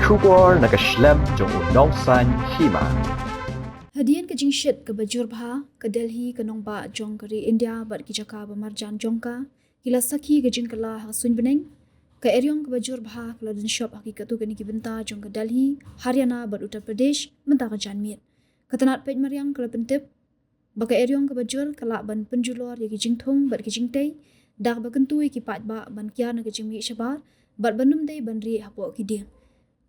Shubor na Khylem jong unong san Hima. Hadien ke Jingshit ke Bajurba ke Delhi ke Nongbah jong keri India bat ki jaka bemarjan jongka kila saki ke jingkala ha sun beneng ke Erïong ke Bajurba ke laden shop hakikatu ke niki benta jong ke Delhi Haryana bat Uttar Pradesh menta ke janmit ke tanat pej mariang ke pentip baka Erïong ke Bajur kala ban penjulor ya ki jingthong bat ki jingtei dak bakentui ki pat ba ban kya na ke jingmi shabar bat banum dei ban ri hapo ki Dieng.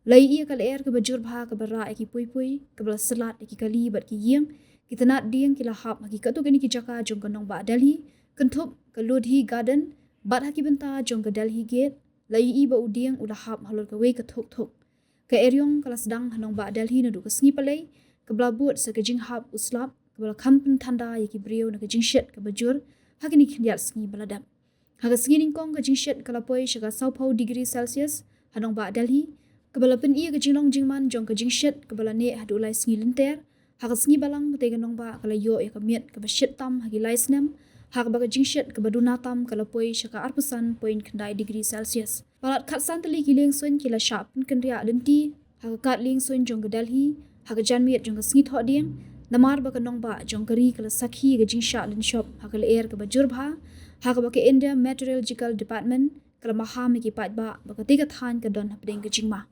Lai ia kal air ke bajur bha ke bara ki pui ke bala salat ki kali bat ki Dieng kita nak Dieng ki lahap ki katu ke ni ki jaka jong ke Nongbah Delhi kentup ke Lodhi Garden bat haki benta jong ke Delhi Gate lai i ba Dieng ulahap halor ke wei ke thok ke Erïong kala sedang Nongbah Delhi na du ke sngi palai ke blabut se ke jinghap uslap ke bala kampen tanda ki brio na ke Jingshit ke bajur haki ni khiat sngi baladap ha ke sngi ningkong ke Jingshit kala poi shaga 20 degree Celsius Nongbah Delhi kebala pen ia ke jinglong jingman jong ke Jingshit kebala ne hadu lai sngi lenter ha ke sngi balang te ke Nongbah kala yo ya ke miet ke bashit tam hagi lai snem ha ke baga Jingshit ke baduna tam kala poi shaka arpusan point kendai degree Celsius balat khat santali ki leng sun kila sharp pen kendria lenti ha ke kat leng sun jong ke Delhi ha ke jan miet jong ke sngi tho Dieng namar baga Nongbah jong keri kala sakhi ke Jingsha lin shop ha ke air ke bajur bha ha ke baga India Meteorological Department kala maham ki pat ba baga tiga than ke don hapdeng ke jingma